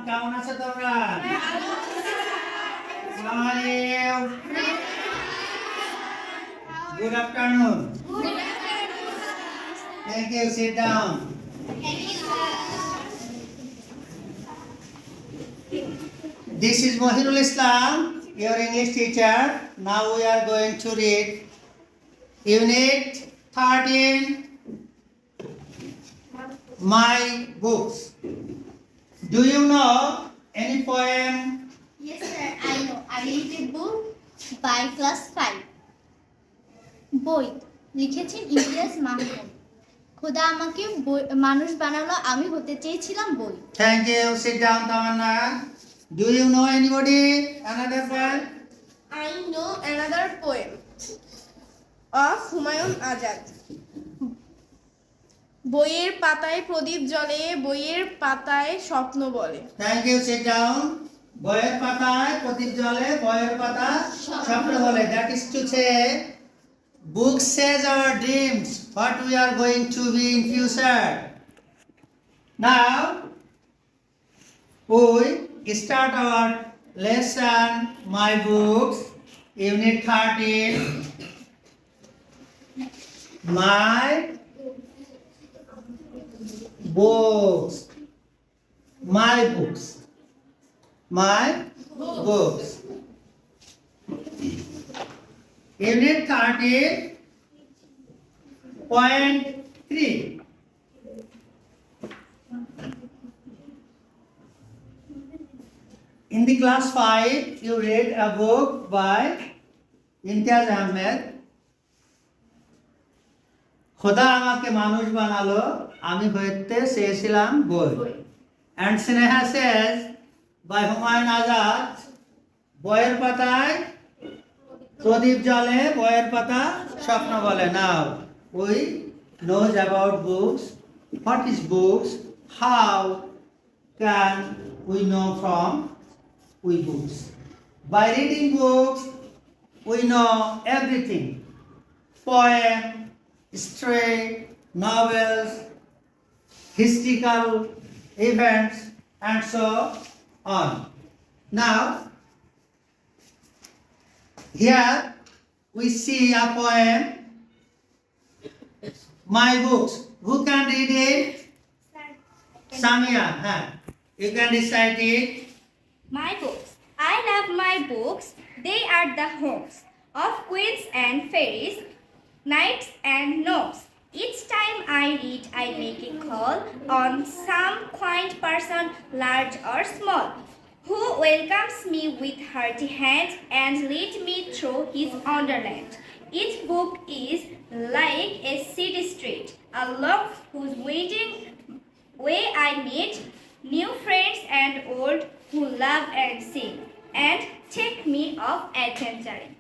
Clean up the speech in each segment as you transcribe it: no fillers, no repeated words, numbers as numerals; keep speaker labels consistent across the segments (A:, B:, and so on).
A: কেমন আছো তোমরা? How are you? Good afternoon. Thank you. Sit down. This is Mohirul Islam, your English teacher. Now we are going to read Unit 13, My Books. Do you know any poem?
B: Yes, sir. I know. I read a book by class 5. বই লিখেছেন ইলিয়াস মাহমুদ। খোদা আমাকে মানুষ বানালো, আমি হতে চেয়েছিলাম বই।
A: Thank you. Sit down, Tamanna. Do you know anybody? Another poem?
C: I know another poem of Humayun Azad. বইয়ের পাতায় প্রদীপ জ্বলে, বইয়ের পাতায় স্বপ্ন বলে.
A: Thank you. Sit down. বইয়ের পাতায় প্রদীপ জ্বলে, বইয়ের পাতা স্বপ্ন বলে. That is to say, book says our dreams, what we are going to be in future. Now, we start our lesson, My Books, Unit 13. My books. My books. My books. Unit 13.3. In the class 5, you read a book by Imtiaz Ahmed. খোদা আমাকে মানুষ বানালো, আমি হইতে চেয়েছিলাম বই. And Sneha says by Humayun Azad, বইয়ের পাতায় প্রদীপ জ্বলে, বইয়ের পাতা স্বপ্ন বলে. Now we knows about books. What is books? How can we know from books? By reading books, we know everything. Poem, story, novels, historical events, and so on. Now, here we see a poem, My Books. Who can read it? Samia, you can recite it.
D: My books. I love my books. They are the homes of queens and fairies, knights and gnomes. Each time I read, I make a call on some quaint person, large or small, who welcomes me with hearty hand and leads me through his wonderland. Each book is like a city street, along whose winding way I meet new friends and old who love and sing and take me off adventuring.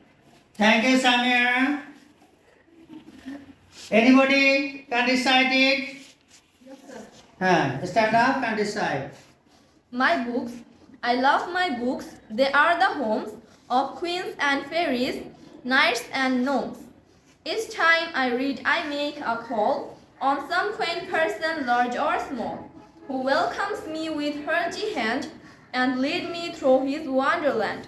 A: Thank you, Samir. Anybody can recite it? Stand up and recite.
E: My books. I love my books. They are the homes of queens and fairies, knights and gnomes. Each time I read, I make a call on some quaint person, large or small, who welcomes me with hearty hand and lead me through his wonderland.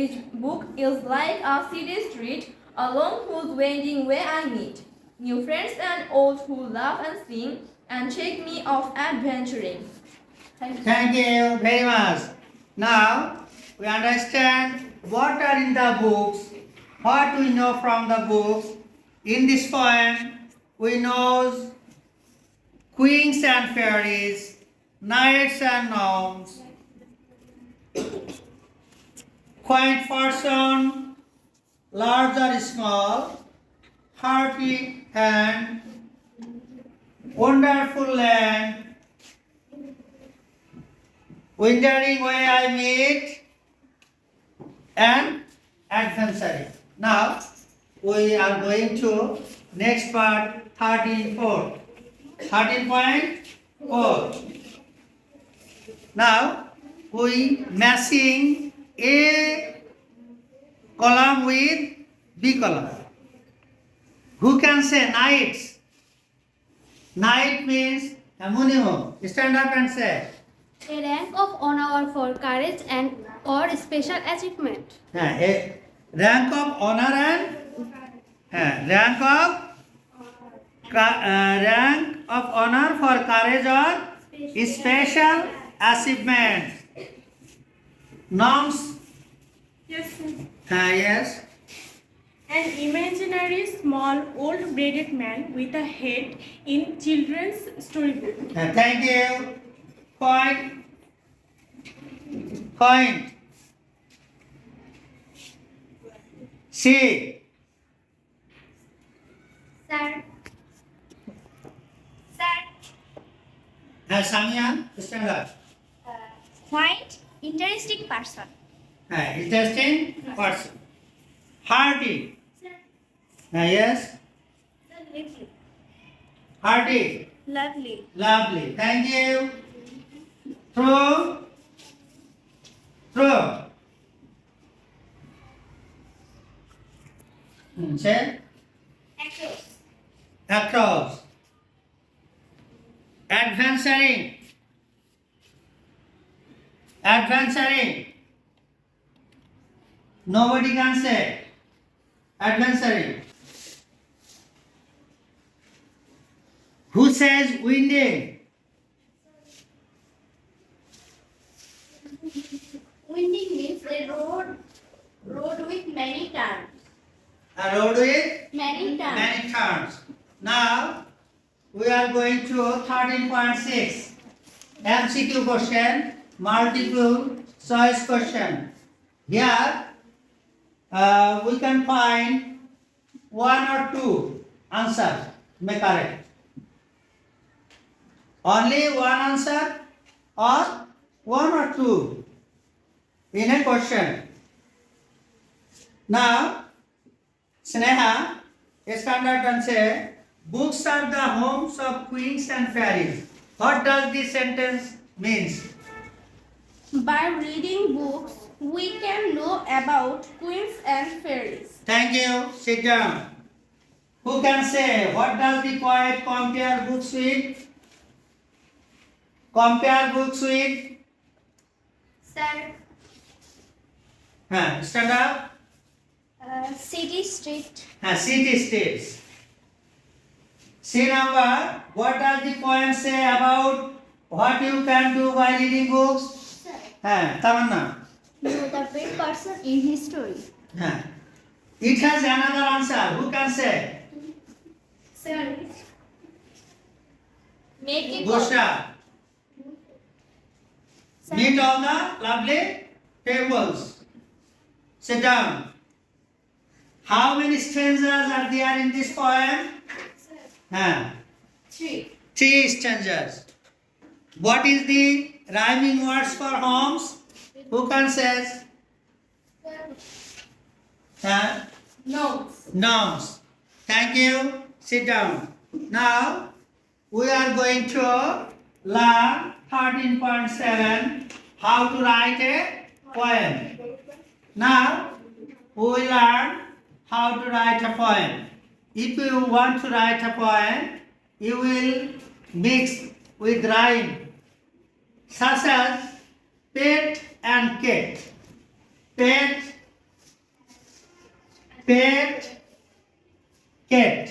E: Each book is like a city street, along whose winding way I meet new friends and old who laugh and sing and take me off adventuring.
A: Thank you very much. Now we understand what are in the books, what we know from the books. In this poem, we know queens and fairies, knights and gnomes, quaint person, large or small, hearty hand, wonderful land, wandering way I meet, and adventuring. Now we are going to next part 13.4. 13.4. Now we matching A column with B column. Who can say knights? Knight means Munimo. Stand up and say.
F: A rank of honor for courage and or special achievement.
A: A rank of honor and rank of honor for courage or special achievement. Norms.
C: Yes, sir.
A: Yes.
C: An imaginary small old bearded man with a head in children's storybook.
A: Thank you. Point. Point. C.
D: Sir.
A: Samia, stand up.
D: White, interesting person.
A: Interesting person. Hardy. Yes. Hardy.
C: Lovely.
A: Lovely. Thank you. True. True. Say.
D: Across.
A: Across. Adventuring. Adventuring. Nobody can say. Adventuring. Who says winding?
B: Winding means a road with many turns.
A: A road with
B: Many turns.
A: many turns. Now we are going to 13.6 MCQ question, multiple choice question. Here we can find one or two answers. Make correct. Only one answer or one or two in a question. Now, Sneha, stand up and say, books are the homes of queens and fairies. What does this sentence means?
C: By reading books, we can know about queens and fairies.
A: Thank you. Sit down. Who can say what does the poet compare books with? Compare books with?
B: Sir,
A: Stand up.
B: city, street.
A: City states. C number. What does the poem say about what you can do by reading books?
B: Sir,
A: Tamanna.
B: know the big person in history.
A: It has another answer. Who can say?
B: Sir,
E: Make it
A: Gosha. Meet all the lovely tables. Sit down. How many stanzas are there in this poem?
B: three.
A: 3 stanzas. What is the rhyming words for homes? Who can say?
E: Notes.
A: Nouns. Thank you. Sit down. Now we are going to learn 13.7 how to write a poem. Now we will learn how to write a poem. If you want to write a poem, you will mix with rhyme such as pet and cat. Pet, pet, cat.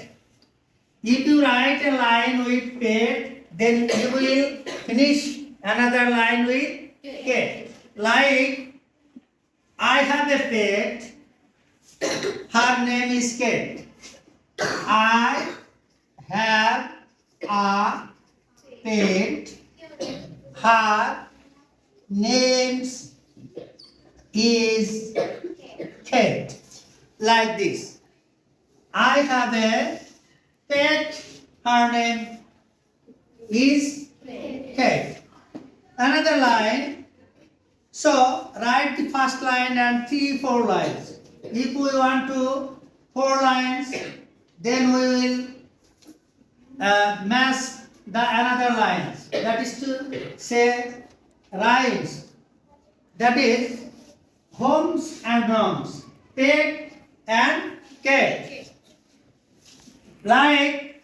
A: If you write a line with pet, then you will finish another line with cat. Like, I have a pet, her name is Cat. I have a pet, her name is Cat. Like this. I have a pet, her name is Cat. Another line. So write the first line and 3-4 lines. If we want to 4 lines, then we will match the another lines. That is to say rhymes. That is homes and homes, pet and cat. Like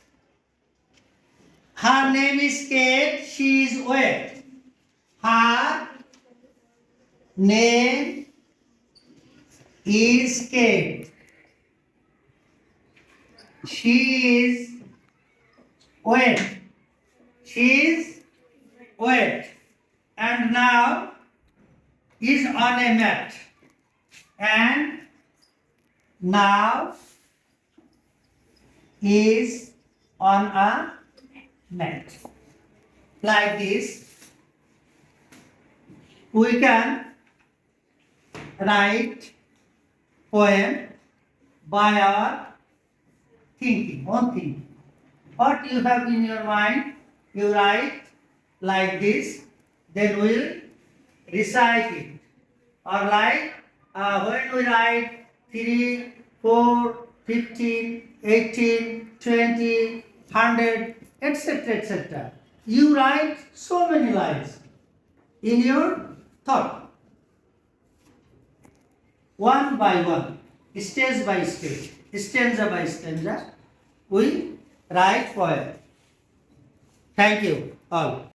A: Her name is Kate. She is wet. Her name is Kate. She is wet. She is wet. And now is on a mat. And now is on a mat. Like this. We can write poem by our thinking, own thinking. What you have in your mind, you write like this, then we'll recite it. Or like when we write 3, 4, 15, 18, 20, 100, etc., etc. You write so many lines in your thought. One by one, stage by stage, stanza by stanza, we write poem. Thank you all.